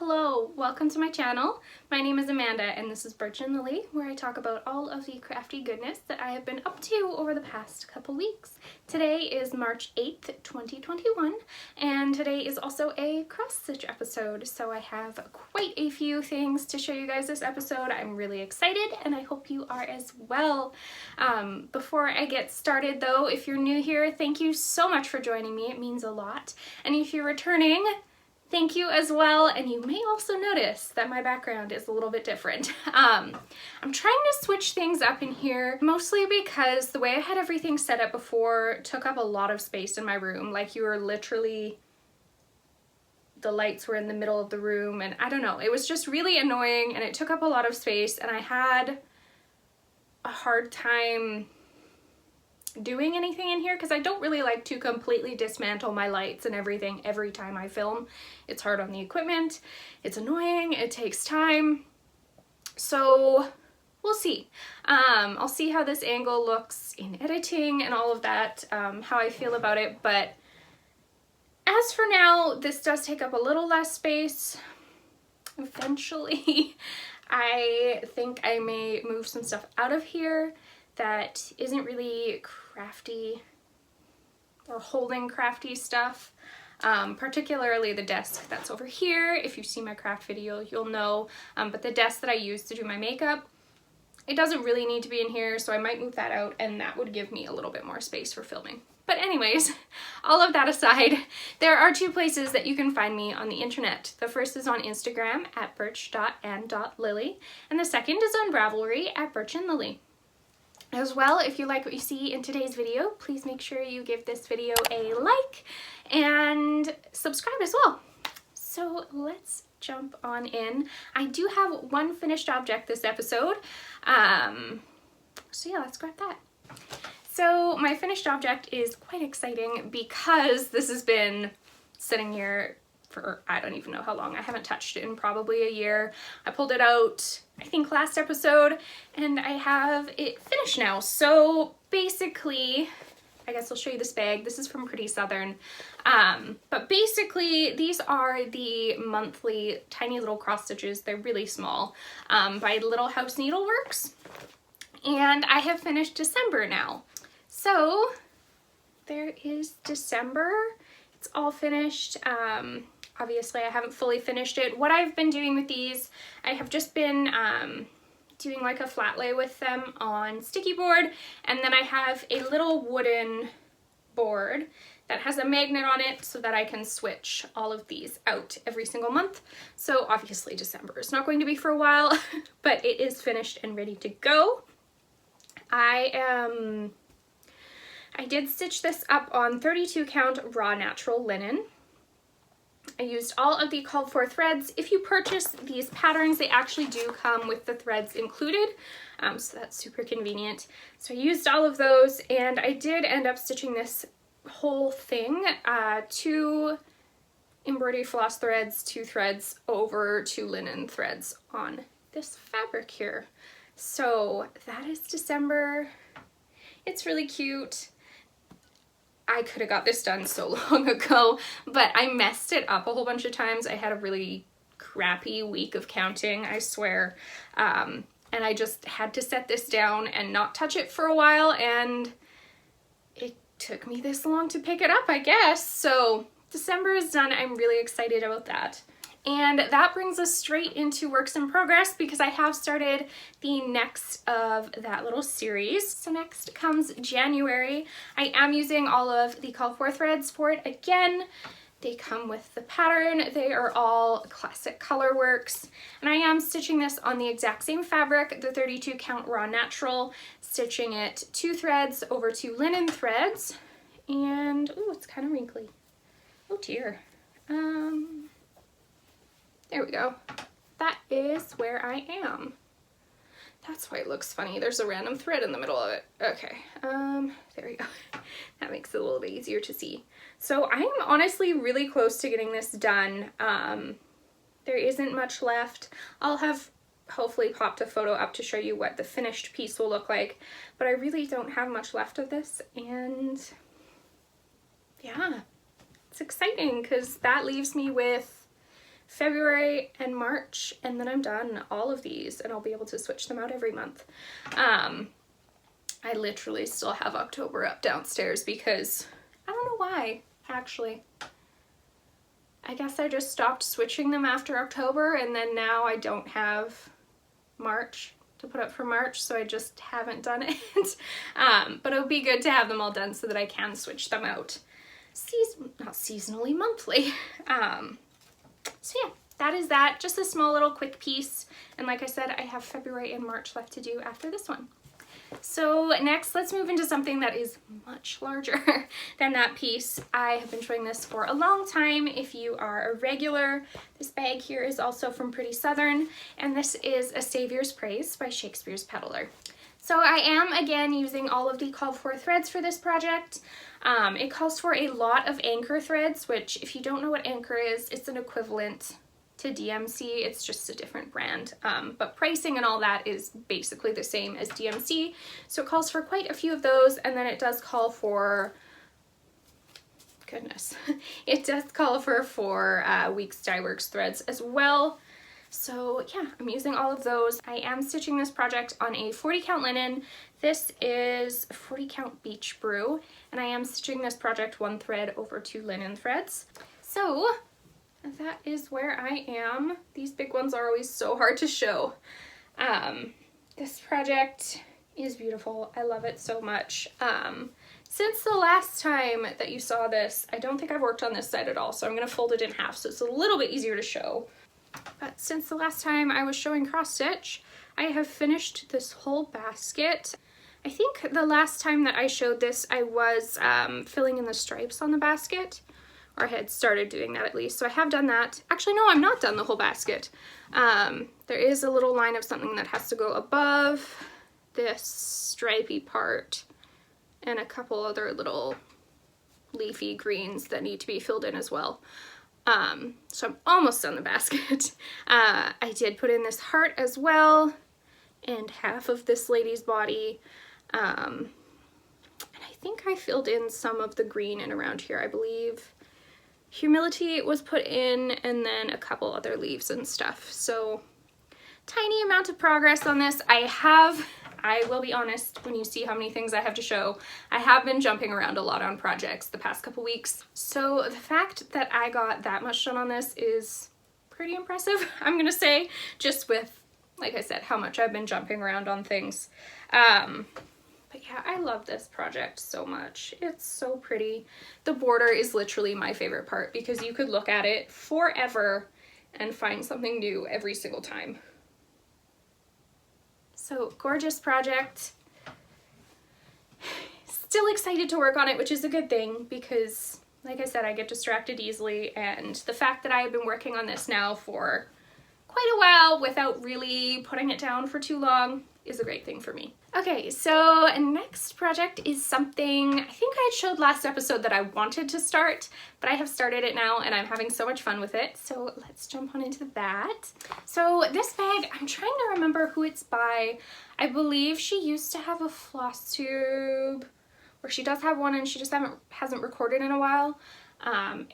Hello, welcome to my channel. My name is Amanda and this is Birch and Lily, where I talk about all of the crafty goodness that I have been up to over the past couple weeks. Today is March 8th, 2021, and today is also a cross-stitch episode, so I have quite a few things to show you guys this episode. I'm really excited and I hope you are as well. Before I get started though, if you're new here, thank you so much for joining me. It means a lot. And if you're returning, thank you as well, and you may also notice that my background is a little bit different. I'm trying to switch things up in here, mostly because the way I had everything set up before took up a lot of space in my room. Like, you were literally, the lights were in the middle of the room, and I don't know, it was just really annoying and it took up a lot of space, and I had a hard time doing anything in here because I don't really like to completely dismantle my lights and everything every time I film. It's hard on the equipment, it's annoying, it takes time, so we'll see. I'll see how this angle looks in editing and all of that, how I feel about it, but as for now, this does take up a little less space. Eventually, I think I may move some stuff out of here that isn't really crafty or holding crafty stuff, particularly the desk that's over here. If you see my craft video, you'll know, but the desk that I use to do my makeup, it doesn't really need to be in here, so I might move that out, and that would give me a little bit more space for filming. But anyways, all of that aside, there are two places that you can find me on the internet. The first is on Instagram at birch.and.lily, and the second is on Ravelry at birchandlily. As well, if you like what you see in today's video, please make sure you give this video a like and subscribe as well. So let's jump on in. I do have one finished object this episode, so yeah, let's grab that. So my finished object is quite exciting because this has been sitting here for I don't even know how long. I haven't touched it in probably a year. I pulled it out, I think, last episode, and I have it finished now. So basically, I guess I'll show you this bag. This is from Pretty Southern. But basically, these are the monthly tiny little cross stitches. They're really small, by Little House Needleworks. And I have finished December now. So there is December. It's all finished. Obviously, I haven't fully finished it. What I've been doing with these, I have just been doing like a flat lay with them on sticky board, and then I have a little wooden board that has a magnet on it so that I can switch all of these out every single month. So obviously December is not going to be for a while, but it is finished and ready to go. I did stitch this up on 32 count raw natural linen. I used all of the called for threads. If you purchase these patterns, they actually do come with the threads included, so that's super convenient. So I used all of those, and I did end up stitching this whole thing, 2 embroidery floss threads, 2 threads over 2 linen threads on this fabric here. So that is December. It's really cute. I could have got this done so long ago, but I messed it up a whole bunch of times. I had a really crappy week of counting, I swear. And I just had to set this down and not touch it for a while, and it took me this long to pick it up, I guess. So December is done. I'm really excited about that. And that brings us straight into works in progress because I have started the next of that little series. So next comes January. I am using all of the call for threads for it again. They come with the pattern. They are all classic Colorworks. And I am stitching this on the exact same fabric, the 32 count raw natural, stitching it 2 threads over 2 linen threads. And, ooh, it's kind of wrinkly. Oh dear. There we go. That is where I am. That's why it looks funny. There's a random thread in the middle of it. Okay, there we go. That makes it a little bit easier to see. So I'm honestly really close to getting this done. There isn't much left. I'll have hopefully popped a photo up to show you what the finished piece will look like, but I really don't have much left of this, and yeah, it's exciting because that leaves me with February and March, and then I'm done all of these and I'll be able to switch them out every month. I literally still have October up downstairs because I don't know why, actually. I guess I just stopped switching them after October, and then now I don't have March to put up for March, so I just haven't done it. But it would be good to have them all done so that I can switch them out not seasonally, monthly. So yeah, that is that. Just a small little quick piece. And like I said, I have February and March left to do after this one. So next, let's move into something that is much larger than that piece. I have been showing this for a long time. If you are a regular, this bag here is also from Pretty Southern, and this is A Saviour's Praise by Shakespeare's Peddler. So I am, again, using all of the called for threads for this project. It calls for a lot of anchor threads, which if you don't know what anchor is, it's an equivalent to DMC. It's just a different brand, but pricing and all that is basically the same as DMC. So it calls for quite a few of those, and then it does call for, goodness, it does call for 4 Weeks Dye Works threads as well. So yeah, I'm using all of those. I am stitching this project on a 40 count linen. This is 40 count Beach Brew, and I am stitching this project 1 thread over 2 linen threads. So that is where I am. These big ones are always so hard to show. This project is beautiful. I love it so much. Since the last time that you saw this, I don't think I've worked on this side at all, so I'm going to fold it in half so it's a little bit easier to show. But since the last time I was showing cross stitch, I have finished this whole basket. I think the last time that I showed this, I was filling in the stripes on the basket, or I had started doing that at least. So I have done that. Actually, no, I'm not done the whole basket. There is a little line of something that has to go above this stripy part, and a couple other little leafy greens that need to be filled in as well. So I'm almost done the basket. I did put in this heart as well, and half of this lady's body. And I think I filled in some of the green in around here. I believe Humility was put in, and then a couple other leaves and stuff. So tiny amount of progress on this. I will be honest, when you see how many things I have to show, I have been jumping around a lot on projects the past couple weeks. So the fact that I got that much done on this is pretty impressive, I'm gonna say, just with, like I said, how much I've been jumping around on things. But yeah, I love this project so much. It's so pretty. The border is literally my favorite part because you could look at it forever and find something new every single time. So gorgeous project. Still excited to work on it, which is a good thing because, like I said, I get distracted easily, and the fact that I have been working on this now for quite a while without really putting it down for too long is a great thing for me. Okay, so next project is something I think I had showed last episode that I wanted to start, but I have started it now and I'm having so much fun with it. So let's jump on into that. So this bag, I'm trying to remember who it's by. I believe she used to have a Flosstube, or she does have one and she just hasn't recorded in a while.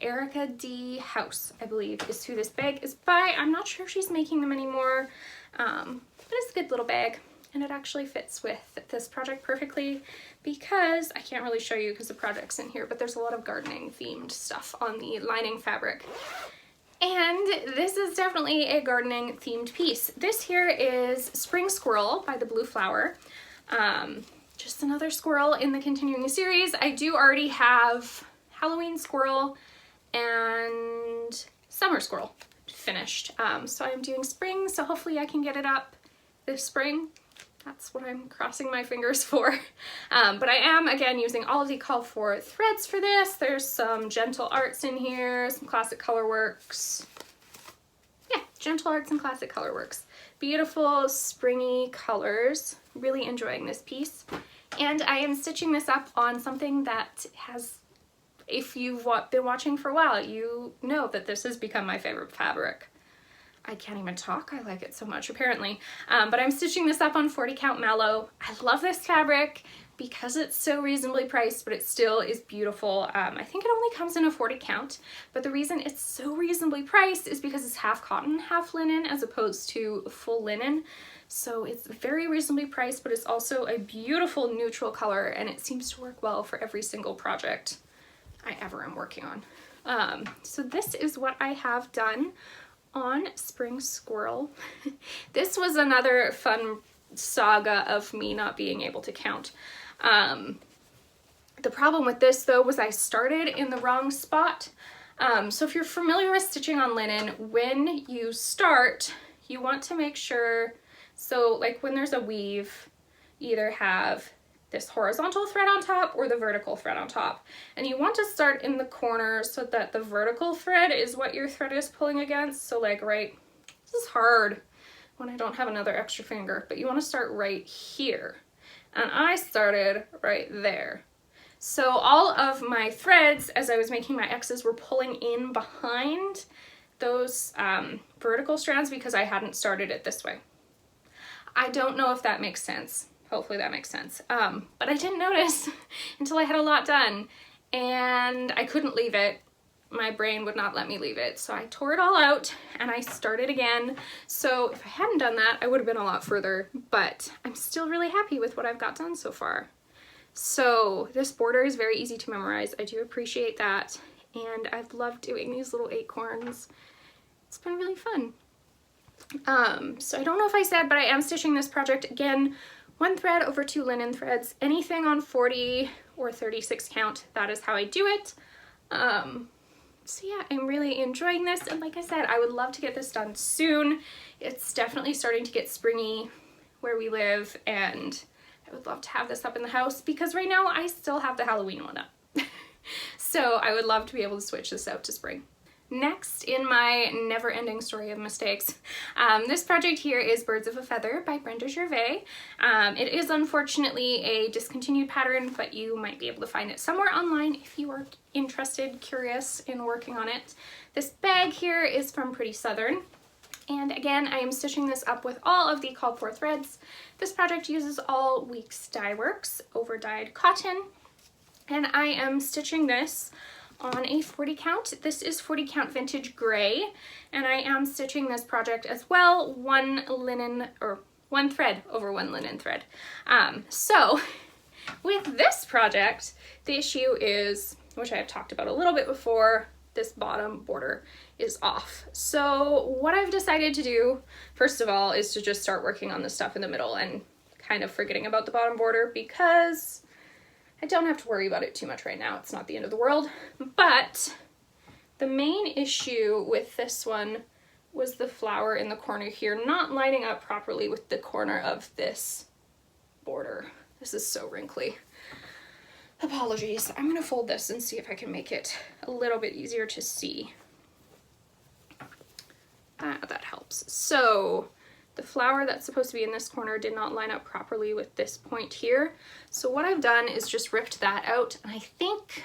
Erica D. House, I believe, is who this bag is by. I'm not sure if she's making them anymore, but it's a good little bag. And it actually fits with this project perfectly because I can't really show you because the project's in here, but there's a lot of gardening themed stuff on the lining fabric. And this is definitely a gardening themed piece. This here is Spring Squirrel by the Blue Flower. Just another squirrel in the continuing series. I do already have Halloween Squirrel and Summer Squirrel finished. So I'm doing spring, so hopefully I can get it up this spring. That's what I'm crossing my fingers for. But I am, again, using all of the call for threads for this. There's some Gentle Arts in here, some Classic Colorworks. Yeah, Gentle Arts and Classic Colorworks. Beautiful, springy colors. Really enjoying this piece. And I am stitching this up on something that has, if you've been watching for a while, you know that this has become my favorite fabric. I can't even talk, I like it so much apparently. But I'm stitching this up on 40 count Mallow. I love this fabric because it's so reasonably priced, but it still is beautiful. I think it only comes in a 40 count, but the reason it's so reasonably priced is because it's half cotton, half linen, as opposed to full linen. So it's very reasonably priced, but it's also a beautiful neutral color, and it seems to work well for every single project I ever am working on. So this is what I have done on Spring Squirrel. This was another fun saga of me not being able to count. The problem with this though was I started in the wrong spot. So if you're familiar with stitching on linen, when you start, you want to make sure, so like when there's a weave, you either have this horizontal thread on top or the vertical thread on top. And you want to start in the corner so that the vertical thread is what your thread is pulling against. So like this is hard when I don't have another extra finger, but you want to start right here. And I started right there. So all of my threads, as I was making my X's, were pulling in behind those vertical strands because I hadn't started it this way. I don't know if that makes sense. Hopefully that makes sense. But I didn't notice until I had a lot done, and I couldn't leave it. My brain would not let me leave it. So I tore it all out and I started again. So if I hadn't done that, I would have been a lot further, but I'm still really happy with what I've got done so far. So this border is very easy to memorize. I do appreciate that. And I've loved doing these little acorns. It's been really fun. So I don't know if I said, but I am stitching this project again, 1 thread over 2 linen threads. Anything on 40 or 36 count, that is how I do it. So yeah, I'm really enjoying this, and like I said, I would love to get this done soon. It's definitely starting to get springy where we live, and I would love to have this up in the house because right now I still have the Halloween one up. So I would love to be able to switch this out to spring. Next in my never-ending story of mistakes, this project here is Birds of a Feather by Brenda Gervais. It is unfortunately a discontinued pattern, but you might be able to find it somewhere online if you are interested, curious in working on it. This bag here is from Pretty Southern. And again, I am stitching this up with all of the called for threads. This project uses all Weeks Dye Works over dyed cotton, and I am stitching this on a 40 count. This is 40 count vintage gray, and I am stitching this project as well, 1 thread over 1 linen thread. So with this project, the issue is, which I have talked about a little bit before, this bottom border is off. So what I've decided to do, first of all, is to just start working on the stuff in the middle and kind of forgetting about the bottom border because I don't have to worry about it too much right now. It's not the end of the world. But the main issue with this one was the flower in the corner here not lining up properly with the corner of this border. This is so wrinkly. Apologies. I'm gonna fold this and see if I can make it a little bit easier to see. That helps. So the flower that's supposed to be in this corner did not line up properly with this point here. So what I've done is just ripped that out. And I think,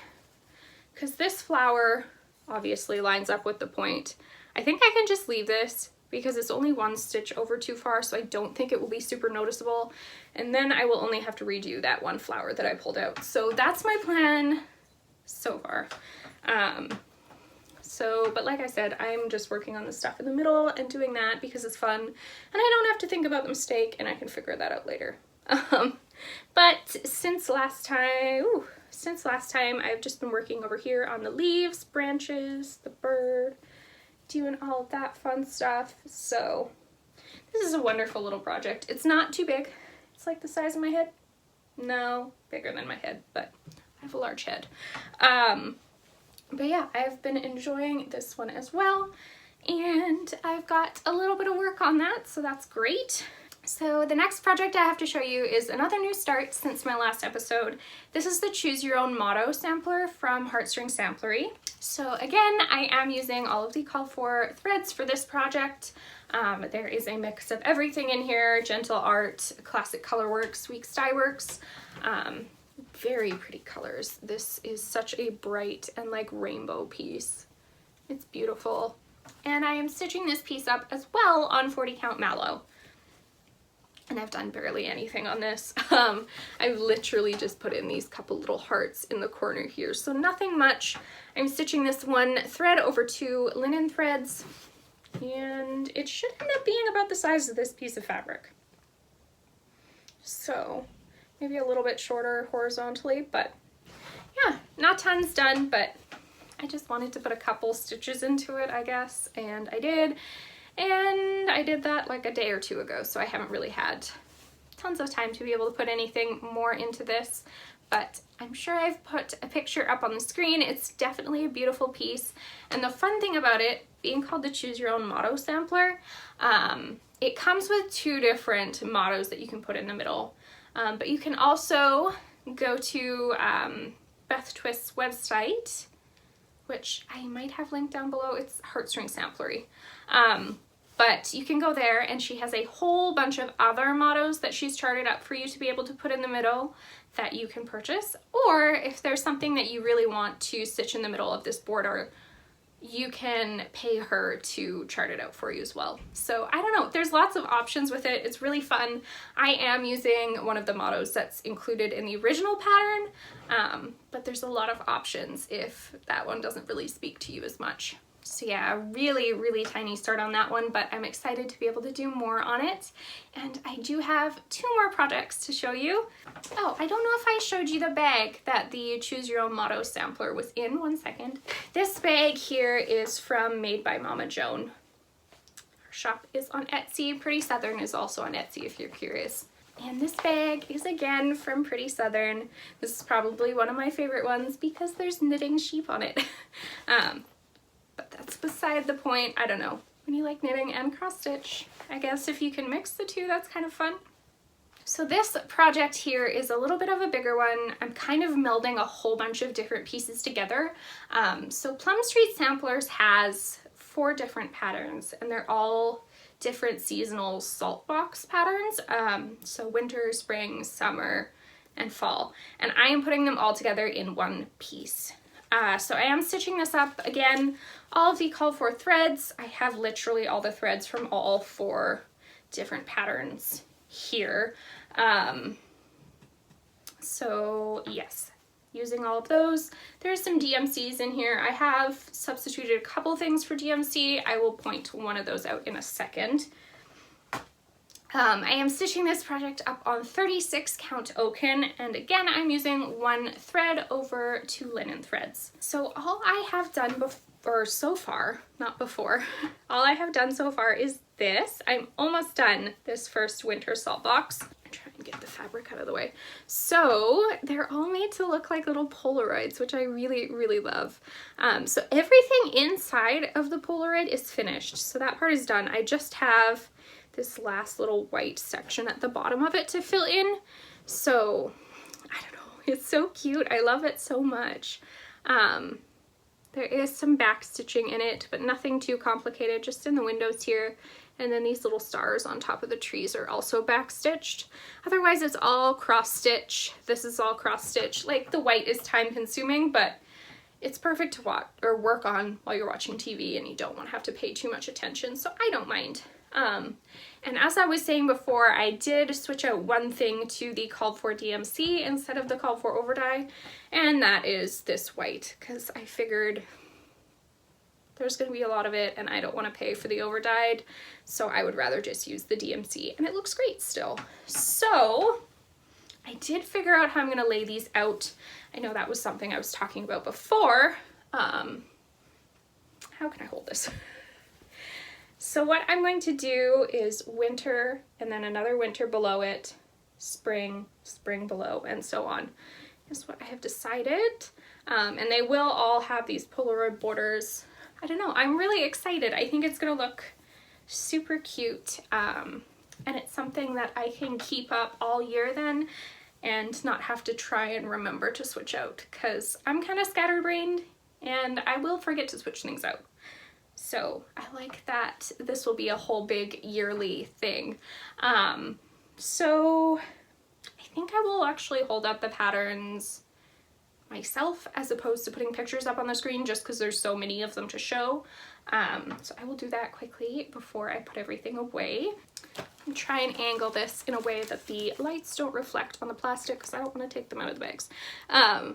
because this flower obviously lines up with the point, I think I can just leave this because it's only 1 stitch over too far, so I don't think it will be super noticeable. And then I will only have to redo that 1 flower that I pulled out. So that's my plan so far. But like I said, I'm just working on the stuff in the middle and doing that because it's fun, and I don't have to think about the mistake, and I can figure that out later. But since last time, I've just been working over here on the leaves, branches, the bird, doing all of that fun stuff. So this is a wonderful little project. It's not too big. It's like the size of my head. No, bigger than my head, but I have a large head. But yeah, I've been enjoying this one as well, and I've got a little bit of work on that, so that's great. So the next project I have to show you is another new start since my last episode. This is the Choose Your Own Motto sampler from Heartstring Samplery. So again, I am using all of the called for threads for this project. There is a mix of everything in here: Gentle Art, Classic Colorworks, Weeks Dye Works. Very pretty colors. This is such a bright and like rainbow piece. It's beautiful. And I am stitching this piece up as well on 40 count Mallow. And I've done barely anything on this. I've literally just put in these couple little hearts in the corner here, so nothing much. I'm stitching this one thread over 2 linen threads, and it should end up being about the size of this piece of fabric. So maybe a little bit shorter horizontally, but yeah, not tons done, but I just wanted to put a couple stitches into it, I guess, and I did. And I did that like a day or 2 ago, so I haven't really had tons of time to be able to put anything more into this, but I'm sure I've put a picture up on the screen. It's definitely a beautiful piece, and the fun thing about it being called the Choose Your Own Motto Sampler, it comes with 2 different mottos that you can put in the middle, but you can also go to Beth Twist's website, which I might have linked down below. It's Heartstring Samplery. But you can go there, and she has a whole bunch of other mottos that she's charted up for you to be able to put in the middle that you can purchase. Or if there's something that you really want to stitch in the middle of this border, you can pay her to chart it out for you as well. So I don't know, there's lots of options with it. It's really fun. I am using one of the mottos that's included in the original pattern, but there's a lot of options if that one doesn't really speak to you as much. So yeah, really tiny start on that one, but I'm excited to be able to do more on it. And I do have 2 more projects to show you. Oh, I don't know if I showed you the bag that the Choose Your Own Motto sampler was in. One second. This bag here is from Made by Mama Joan. Her shop is on Etsy. Pretty Southern is also on Etsy if you're curious. And this bag is again from Pretty Southern. This is probably one of my favorite ones because there's knitting sheep on it. But that's beside the point. I don't know. When you like knitting and cross stitch, I guess if you can mix the 2, that's kind of fun. So this project here is a little bit of a bigger one. I'm kind of melding a whole bunch of different pieces together. So Plum Street Samplers has 4 different patterns, and they're all different seasonal salt box patterns. So winter, spring, summer, and fall. And I am putting them all together in one piece. So I am stitching this up again, all of the called for threads. I have literally all the threads from all 4 different patterns here. So yes, using all of those. There's some DMCs in here. I have substituted a couple things for DMC. I will point to one of those out in a second. I am stitching this project up on 36 count Oaken, and again I'm using 1 thread over 2 linen threads. So all I have done so far, not before, all I have done so far is this. I'm almost done this first winter salt box. I'm trying to get the fabric out of the way. So they're all made to look like little Polaroids, which I really love. So everything inside of the Polaroid is finished, so that part is done. I just have this last little white section at the bottom of it to fill in. So I don't know, it's so cute. I love it so much. There is some back stitching in it, but nothing too complicated, just in the windows here. And then these little stars on top of the trees are also back stitched. Otherwise it's all cross stitch. This is all cross stitch. Like, the white is time consuming, but it's perfect to watch or work on while you're watching TV and you don't want to have to pay too much attention, so I don't mind. And as I was saying before, I did switch out one thing to the called for DMC instead of the called for overdye, and that is this white, because I figured there's going to be a lot of it and I don't want to pay for the overdyed, so I would rather just use the DMC, and it looks great still. So I did figure out how I'm going to lay these out. I know that was something I was talking about before. How can I hold this? So what I'm going to do is winter, and then another winter below it, spring, spring below, and so on, is what I have decided. And they will all have these Polaroid borders. I don't know, I'm really excited. I think it's gonna look super cute, and it's something that I can keep up all year then and not have to try and remember to switch out, because I'm kind of scatterbrained and I will forget to switch things out. So I like that this will be a whole big yearly thing. So I think I will actually hold up the patterns myself as opposed to putting pictures up on the screen, just because there's so many of them to show. So I will do that quickly before I put everything away. And try and angle this in a way that the lights don't reflect on the plastic because I don't want to take them out of the bags.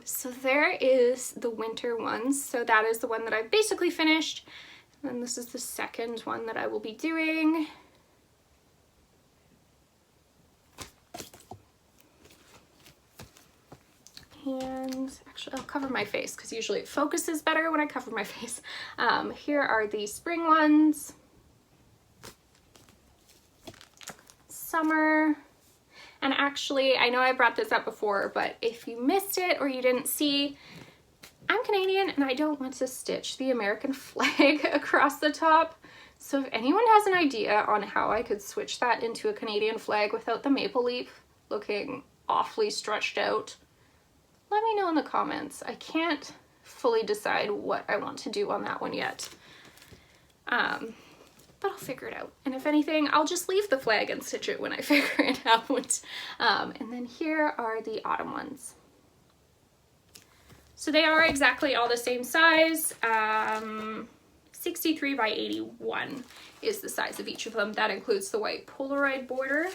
So there is the winter ones. So that is the one that I've basically finished. And then this is the second one that I will be doing. And actually I'll cover my face because usually it focuses better when I cover my face. Here are the spring ones. Summer. And actually, I know I brought this up before, but if you missed it or you didn't see, I'm Canadian and I don't want to stitch the American flag across the top. So if anyone has an idea on how I could switch that into a Canadian flag without the maple leaf looking awfully stretched out, let me know in the comments. I can't fully decide what I want to do on that one yet. But I'll figure it out. And if anything, I'll just leave the flag and stitch it when I figure it out. And then here are the autumn ones. So they are exactly all the same size. 63 by 81 is the size of each of them. That includes the white Polaroid border.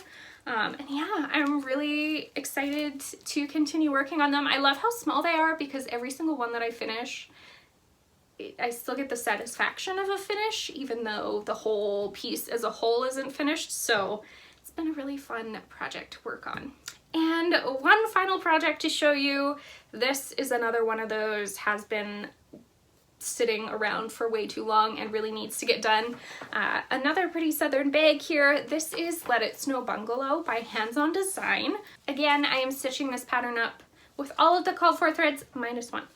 And yeah, I'm really excited to continue working on them. I love how small they are because every single one that I finish, I still get the satisfaction of a finish, even though the whole piece as a whole isn't finished. So it's been a really fun project to work on. And one final project to show you. This is another one of those has been sitting around for way too long and really needs to get done. Another pretty southern bag here. This is Let It Snow Bungalow by Hands On Design. Again, I am stitching this pattern up with all of the called for threads minus one.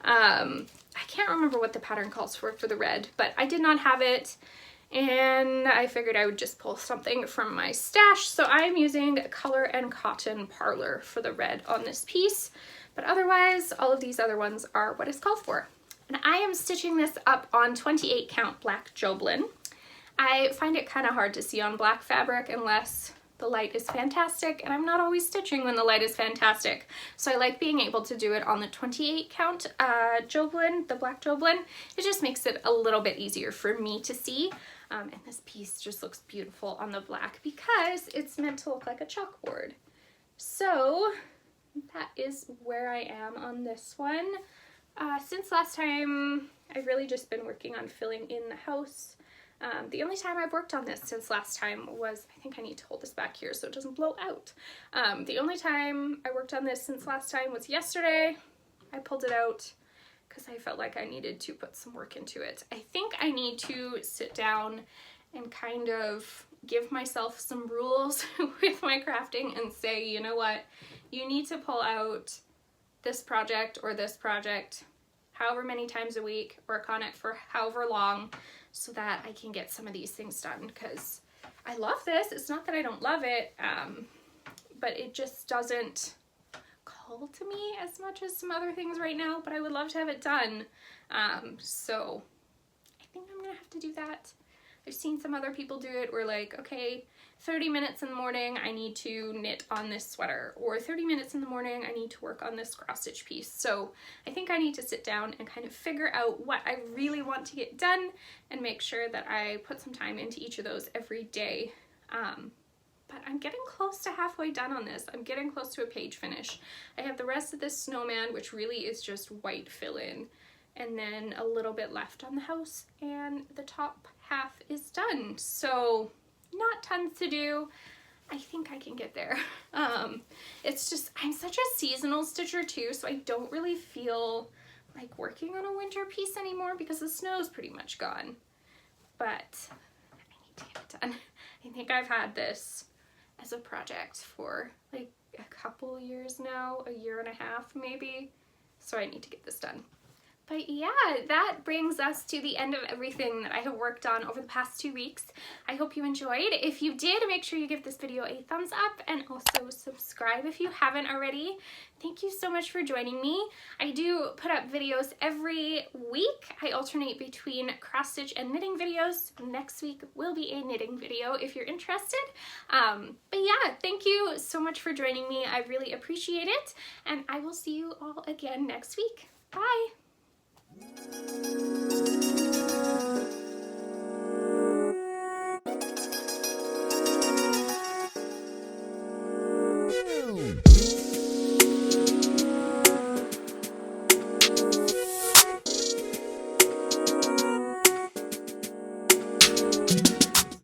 I can't remember what the pattern calls for the red, but I did not have it and I figured I would just pull something from my stash. So I'm using Color and Cotton Parlor for the red on this piece, but otherwise all of these other ones are what is called for. And I am stitching this up on 28 count black Joblin. I find it kind of hard to see on black fabric unless the light is fantastic, and I'm not always stitching when the light is fantastic. So I like being able to do it on the 28 count Joblin, the black Joblin. It just makes it a little bit easier for me to see. And this piece just looks beautiful on the black because it's meant to look like a chalkboard. So that is where I am on this one. Since last time, I've really just been working on filling in the house. The only time I've worked on this since last time was, I think I need to hold this back here so it doesn't blow out. The only time I worked on this since last time was yesterday. I pulled it out because I felt like I needed to put some work into it. I think I need to sit down and kind of give myself some rules with my crafting and say, you know what, you need to pull out this project or this project however many times a week, work on it for however long, so that I can get some of these things done, because I love this. It's not that I don't love it, but it just doesn't call to me as much as some other things right now, but I would love to have it done. So I think I'm gonna have to do that. I've seen some other people do it where like, okay, 30 minutes in the morning I need to knit on this sweater, or 30 minutes in the morning I need to work on this cross stitch piece. So I think I need to sit down and kind of figure out what I really want to get done and make sure that I put some time into each of those every day. But I'm getting close to halfway done on this. I'm getting close to a page finish. I have the rest of this snowman, which really is just white fill-in, and then a little bit left on the house, and the top half is done. So not tons to do. I think I can get there. It's just, I'm such a seasonal stitcher too, so I don't really feel like working on a winter piece anymore because the snow's pretty much gone. But I need to get it done. I think I've had this as a project for like a couple years now, a year and a half maybe, so I need to get this done. But yeah, that brings us to the end of everything that I have worked on over the past 2 weeks. I hope you enjoyed. If you did, make sure you give this video a thumbs up and also subscribe if you haven't already. Thank you so much for joining me. I do put up videos every week. I alternate between cross stitch and knitting videos. Next week will be a knitting video if you're interested. But yeah, thank you so much for joining me. I really appreciate it. And I will see you all again next week. Bye.